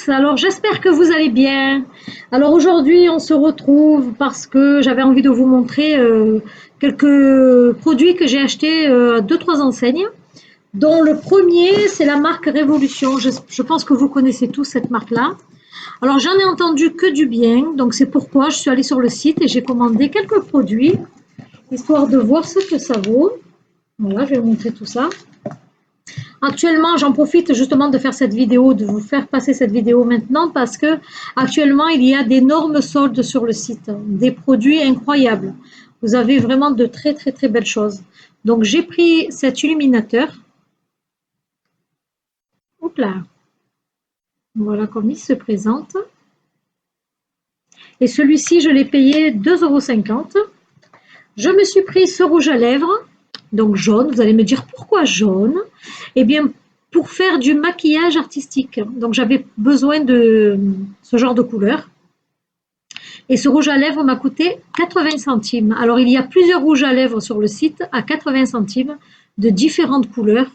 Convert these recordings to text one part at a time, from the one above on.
tous, alors j'espère que vous allez bien. Alors aujourd'hui on se retrouve parce que j'avais envie de vous montrer quelques produits que j'ai achetés à 2-3 enseignes, dont le premier c'est la marque Révolution. Je pense que vous connaissez tous cette marque-là. Alors j'en ai entendu que du bien, donc c'est pourquoi je suis allée sur le site et j'ai commandé quelques produits, histoire de voir ce que ça vaut. Voilà, je vais vous montrer tout ça. Actuellement, j'en profite justement de faire cette vidéo, de vous faire passer cette vidéo maintenant parce que actuellement, il y a d'énormes soldes sur le site, des produits incroyables. Vous avez vraiment de très très très belles choses. Donc, j'ai pris cet illuminateur. Hop là. Voilà comme il se présente. Et celui-ci, je l'ai payé 2,50 €. Je me suis pris ce rouge à lèvres, donc jaune. Vous allez me dire pourquoi jaune? Eh bien, pour faire du maquillage artistique. Donc, j'avais besoin de ce genre de couleur. Et ce rouge à lèvres m'a coûté 80 centimes. Alors, il y a plusieurs rouges à lèvres sur le site à 80 centimes de différentes couleurs.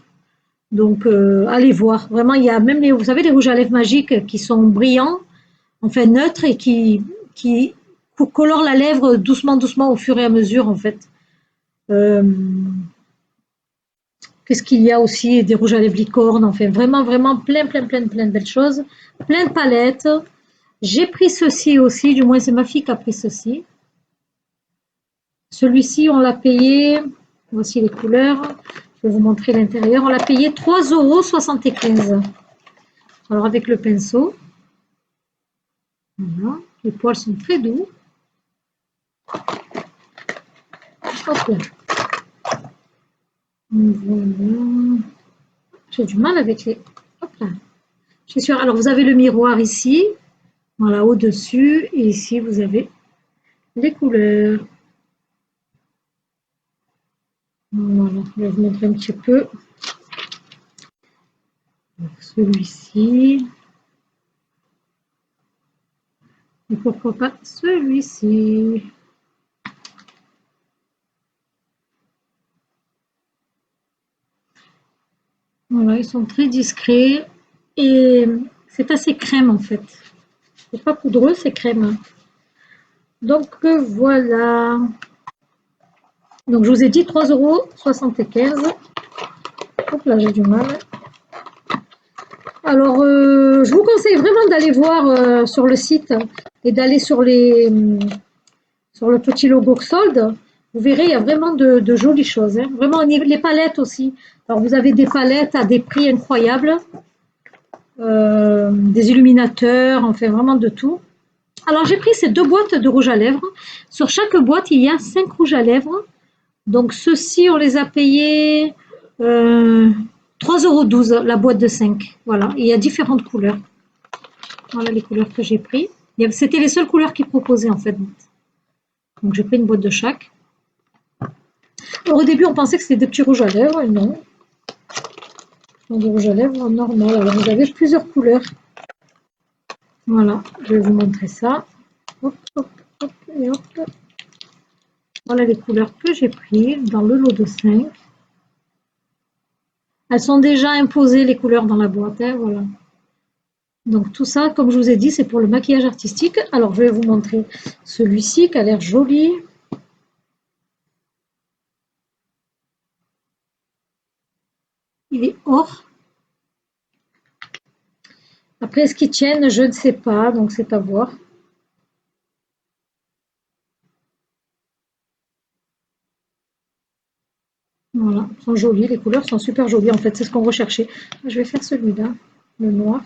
Donc, allez voir. Vraiment, il y a même vous savez, les rouges à lèvres magiques qui sont brillants, enfin neutres et qui colorent la lèvre doucement, doucement au fur et à mesure, en fait. Euh, Qu'est-ce qu'il y a aussi? Des rouges à lèvres licorne, enfin vraiment, vraiment plein, plein, plein, plein de belles choses. Plein de palettes. J'ai pris ceci aussi, du moins c'est ma fille qui a pris ceci. Celui-ci, on l'a payé, voici les couleurs, je vais vous montrer l'intérieur, on l'a payé 3,75 €. Alors avec le pinceau, voilà, les poils sont très doux. Hop là. Voilà. J'ai du mal avec les... Hop là. Je suis sûre. Alors vous avez le miroir ici, voilà, au-dessus, et ici vous avez les couleurs. Voilà, je vais vous montrer un petit peu. Celui-ci. Et pourquoi pas celui-ci. Voilà, ils sont très discrets et c'est assez crème en fait. C'est pas poudreux, c'est crème. Donc voilà. Donc je vous ai dit 3,75 €. Hop là, j'ai du mal. Alors je vous conseille vraiment d'aller voir sur le site et d'aller sur le petit logo solde. Vous verrez, il y a vraiment de jolies choses. Hein. Vraiment, les palettes aussi. Alors vous avez des palettes à des prix incroyables. Des illuminateurs, on fait vraiment de tout. Alors j'ai pris ces 2 boîtes de rouge à lèvres. Sur chaque boîte, il y a 5 rouges à lèvres. Donc ceux-ci, on les a payés 3,12 € la boîte de 5. Voilà, il y a différentes couleurs. Voilà les couleurs que j'ai pris. C'était les seules couleurs qu'ils proposaient en fait. Donc j'ai pris une boîte de chaque. Alors, au début, on pensait que c'était des petits rouges à lèvres. Et non. Des rouges à lèvres normal. Alors vous avez plusieurs couleurs. Voilà, je vais vous montrer ça. Hop, hop, hop, et hop. Voilà les couleurs que j'ai prises dans le lot de 5. Elles sont déjà imposées, les couleurs dans la boîte. Hein, voilà. Donc tout ça, comme je vous ai dit, c'est pour le maquillage artistique. Alors je vais vous montrer celui-ci qui a l'air joli. Il est or. Après, est-ce qu'ils tiennent? Je ne sais pas, donc c'est à voir. Voilà, ils sont jolis, les couleurs sont super jolies en fait, c'est ce qu'on recherchait. Je vais faire celui-là, le noir.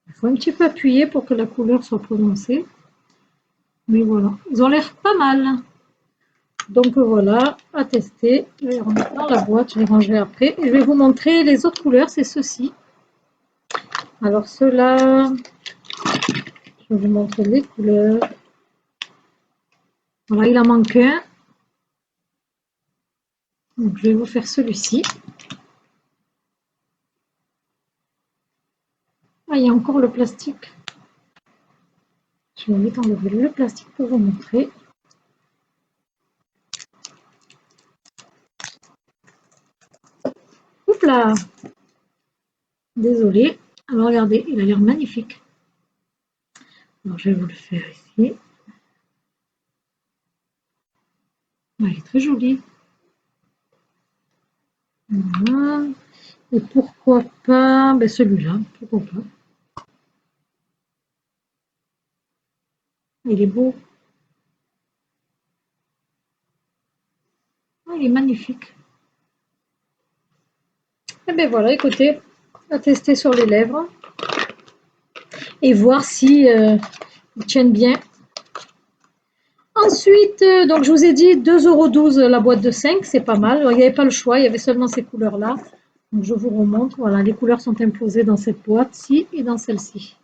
Il faut un petit peu appuyer pour que la couleur soit prononcée. Mais voilà, ils ont l'air pas mal. Donc voilà, à tester. Je vais les remettre dans la boîte, je les rangerai après. Et je vais vous montrer les autres couleurs, c'est ceux-ci. Alors ceux-là, je vais vous montrer les couleurs. Voilà, il en manque un. Donc je vais vous faire celui-ci. Ah, il y a encore le plastique. Je vais vite enlever le plastique pour vous montrer. Oups là! Désolée. Alors regardez, il a l'air magnifique. Alors je vais vous le faire ici. Ouais, il est très joli. Voilà. Et pourquoi pas ben celui-là, pourquoi pas. Il est beau. Il est magnifique. Et ben voilà, écoutez, à tester sur les lèvres et voir si ils tiennent bien. Ensuite, donc je vous ai dit 2,12 € la boîte de 5, c'est pas mal. Il n'y avait pas le choix, il y avait seulement ces couleurs-là. Donc je vous remontre, voilà, les couleurs sont imposées dans cette boîte-ci et dans celle-ci.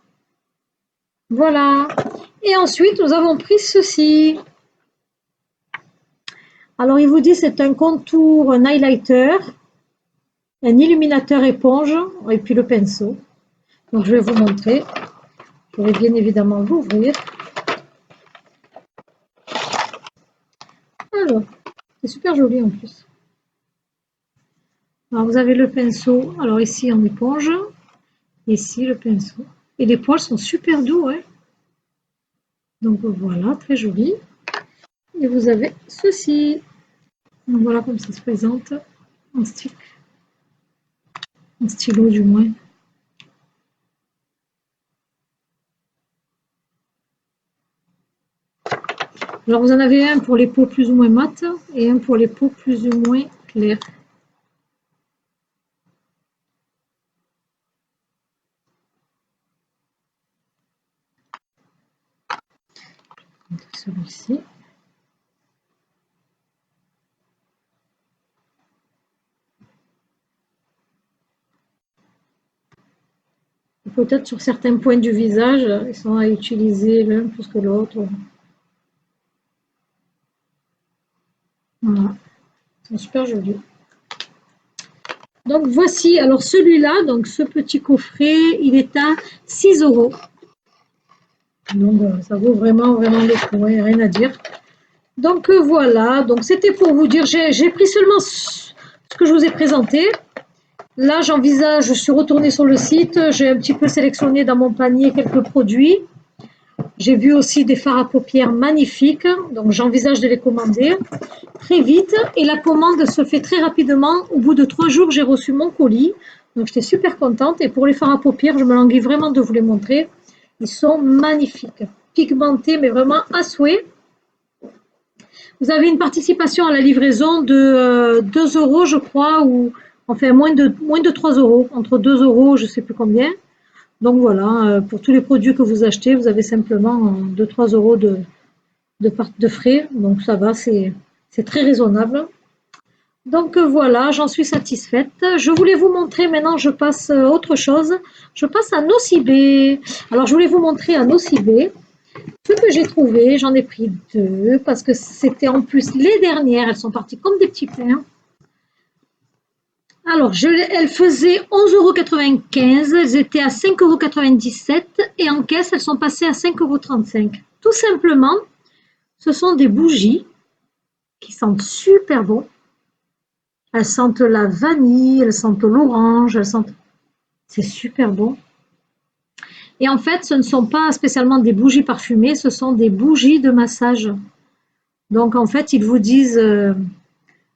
Voilà. Et ensuite, nous avons pris ceci. Alors, il vous dit c'est un contour, un highlighter, un illuminateur éponge et puis le pinceau. Donc, je vais vous montrer. Je vais bien évidemment l'ouvrir. Alors, c'est super joli en plus. Alors, vous avez le pinceau. Alors, ici en éponge. Ici, le pinceau. Et les poils sont super doux. Hein. Donc, voilà, très joli. Et vous avez ceci. Donc, voilà comme ça se présente en stick. En stylo, du moins. Alors, vous en avez un pour les peaux plus ou moins mates et un pour les peaux plus ou moins claires. Celui-ci. Peut-être sur certains points du visage, ils sont à utiliser l'un plus que l'autre. Voilà, ils sont super jolis. Donc voici, alors celui-là, donc ce petit coffret, il est à 6 €. Donc ça vaut vraiment, vraiment le coup, hein, rien à dire. Donc voilà, donc c'était pour vous dire, j'ai pris seulement ce que je vous ai présenté. Là, j'envisage, je suis retournée sur le site, j'ai un petit peu sélectionné dans mon panier quelques produits. J'ai vu aussi des fards à paupières magnifiques, donc j'envisage de les commander très vite. Et la commande se fait très rapidement. Au bout de 3 jours, j'ai reçu mon colis, donc j'étais super contente. Et pour les fards à paupières, je me languis vraiment de vous les montrer. Ils sont magnifiques, pigmentés, mais vraiment à souhait. Vous avez une participation à la livraison de 2 €, je crois, ou enfin moins de 3 €, entre 2 €, je ne sais plus combien. Donc voilà, pour tous les produits que vous achetez, vous avez simplement 2-3 € de frais. Donc ça va, c'est très raisonnable. Donc voilà, j'en suis satisfaite. Je voulais vous montrer, maintenant je passe à autre chose. Je passe à Nocibé. Alors je voulais vous montrer à Nocibé ce que j'ai trouvé. J'en ai pris 2 parce que c'était en plus les dernières. Elles sont parties comme des petits pains. Alors, elles faisaient 11,95 €, elles étaient à 5,97 € et en caisse, elles sont passées à 5,35 €. Tout simplement, ce sont des bougies qui sentent super bon. Elles sentent la vanille, elles sentent l'orange, elles sentent... C'est super bon. Et en fait, ce ne sont pas spécialement des bougies parfumées, ce sont des bougies de massage. Donc, en fait, ils vous disent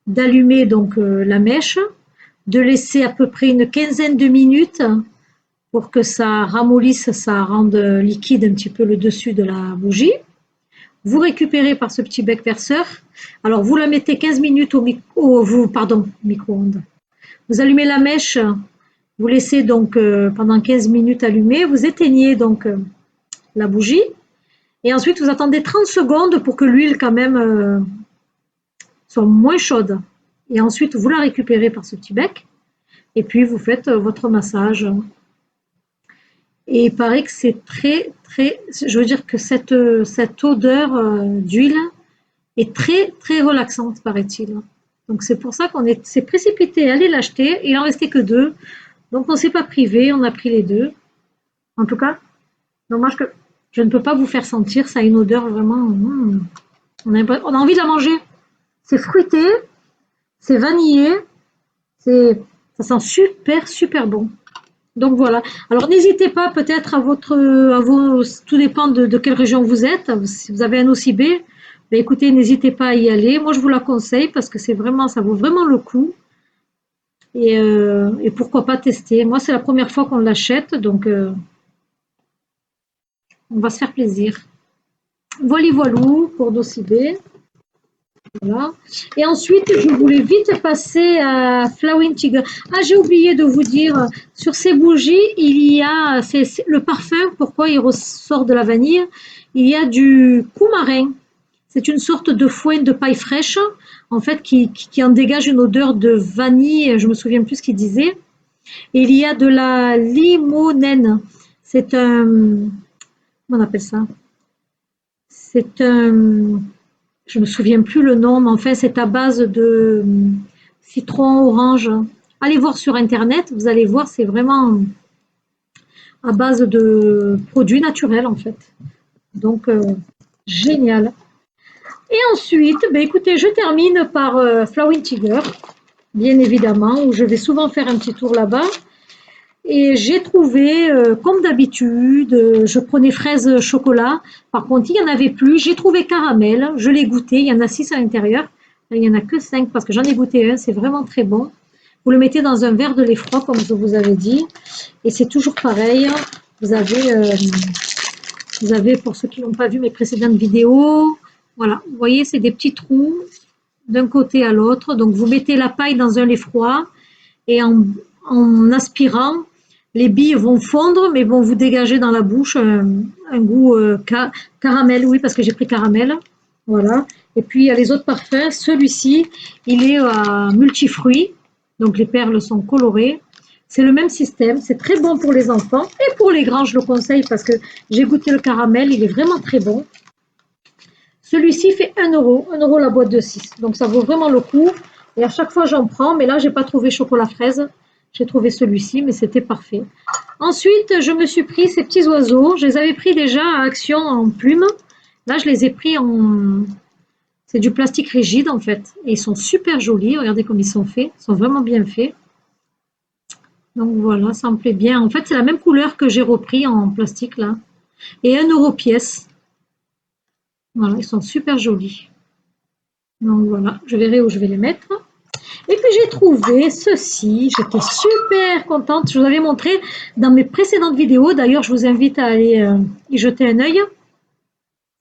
d'allumer donc la mèche, de laisser à peu près une quinzaine de minutes pour que ça ramollisse, ça rende liquide un petit peu le dessus de la bougie. Vous récupérez par ce petit bec perceur. Alors, vous la mettez 15 minutes au micro-ondes. Vous allumez la mèche, vous laissez donc pendant 15 minutes allumée. Vous éteignez donc la bougie. Et ensuite, vous attendez 30 secondes pour que l'huile quand même soit moins chaude. Et ensuite, vous la récupérez par ce petit bec. Et puis, vous faites votre massage. Et il paraît que c'est très, très... Je veux dire que cette odeur d'huile est très, très relaxante, paraît-il. Donc, c'est pour ça qu'on s'est précipité à aller l'acheter. Il en restait que 2. Donc, on ne s'est pas privé. On a pris les 2. En tout cas, dommage que je ne peux pas vous faire sentir. Ça a une odeur vraiment... on a envie de la manger. C'est fruité. C'est vanillé. Ça sent super, super bon. Donc voilà. Alors n'hésitez pas peut-être à vos, tout dépend de quelle région vous êtes. Si vous avez un OCB, ben écoutez, n'hésitez pas à y aller. Moi, je vous la conseille parce que c'est vraiment, ça vaut vraiment le coup. Et pourquoi pas tester. Moi, c'est la première fois qu'on l'achète, donc on va se faire plaisir. Voilà, voilou pour d'OCB. Voilà. Et ensuite, je voulais vite passer à Flowing Tiger. Ah, j'ai oublié de vous dire, sur ces bougies, il y a c'est le parfum, pourquoi il ressort de la vanille. Il y a du coumarin. C'est une sorte de fouet de paille fraîche, en fait, qui en dégage une odeur de vanille. Je me souviens plus ce qu'il disait. Et il y a de la limonène. C'est un, comment on appelle ça? C'est un, je me souviens plus le nom, mais enfin, c'est à base de citron, orange. Allez voir sur Internet, vous allez voir, c'est vraiment à base de produits naturels, en fait. Donc, génial. Et ensuite, ben, écoutez, je termine par Flowing Tiger, bien évidemment, où je vais souvent faire un petit tour là-bas. Et j'ai trouvé, comme d'habitude, je prenais fraise chocolat. Par contre, il n'y en avait plus. J'ai trouvé caramel. Je l'ai goûté. Il y en a 6 à l'intérieur. Il n'y en a que 5 parce que j'en ai goûté un. C'est vraiment très bon. Vous le mettez dans un verre de lait froid, comme je vous avais dit. Et c'est toujours pareil. Vous avez, euh, vous avez, pour ceux qui n'ont pas vu mes précédentes vidéos, voilà. Vous voyez, c'est des petits trous d'un côté à l'autre. Donc, vous mettez la paille dans un lait froid et en aspirant, les billes vont fondre, mais vont vous dégager dans la bouche un goût caramel, oui, parce que j'ai pris caramel. Voilà. Et puis, il y a les autres parfums. Celui-ci, il est multifruits, donc les perles sont colorées. C'est le même système, c'est très bon pour les enfants et pour les grands, je le conseille parce que j'ai goûté le caramel, il est vraiment très bon. Celui-ci fait 1 euro la boîte de 6. Donc ça vaut vraiment le coup. Et à chaque fois j'en prends, mais là j'ai pas trouvé chocolat fraise. J'ai trouvé celui-ci, mais c'était parfait. Ensuite, je me suis pris ces petits oiseaux. Je les avais pris déjà à Action en plume. Là, je les ai pris en... C'est du plastique rigide en fait. Et ils sont super jolis. Regardez comme ils sont faits. Ils sont vraiment bien faits. Donc voilà, ça me plaît bien. En fait, c'est la même couleur que j'ai repris en plastique là. Et 1 euro pièce. Voilà, ils sont super jolis. Donc voilà, je verrai où je vais les mettre. Et puis j'ai trouvé ceci, j'étais super contente, je vous avais montré dans mes précédentes vidéos, d'ailleurs je vous invite à aller y jeter un œil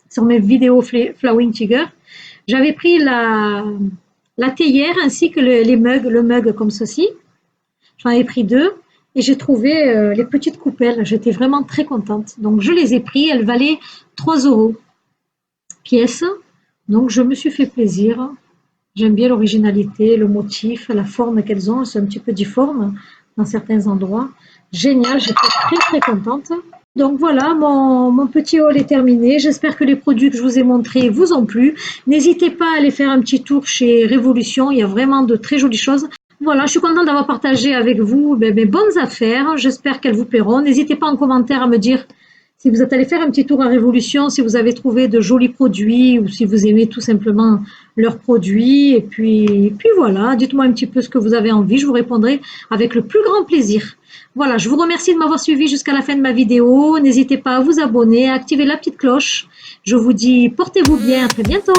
sur mes vidéos Flowing Tiger. J'avais pris la théière ainsi que les mugs, le mug comme ceci, j'en avais pris 2 et j'ai trouvé les petites coupelles, j'étais vraiment très contente. Donc je les ai pris, elles valaient 3 euros pièce, donc je me suis fait plaisir. J'aime bien l'originalité, le motif, la forme qu'elles ont. Elles sont un petit peu difformes dans certains endroits. Génial, j'étais très très contente. Donc voilà, mon petit haul est terminé. J'espère que les produits que je vous ai montrés vous ont plu. N'hésitez pas à aller faire un petit tour chez Révolution. Il y a vraiment de très jolies choses. Voilà, je suis contente d'avoir partagé avec vous mes bonnes affaires. J'espère qu'elles vous plairont. N'hésitez pas en commentaire à me dire si vous êtes allé faire un petit tour à Révolution, si vous avez trouvé de jolis produits ou si vous aimez tout simplement leurs produits. Et puis voilà, dites-moi un petit peu ce que vous avez envie. Je vous répondrai avec le plus grand plaisir. Voilà, je vous remercie de m'avoir suivi jusqu'à la fin de ma vidéo. N'hésitez pas à vous abonner, à activer la petite cloche. Je vous dis portez-vous bien, à très bientôt.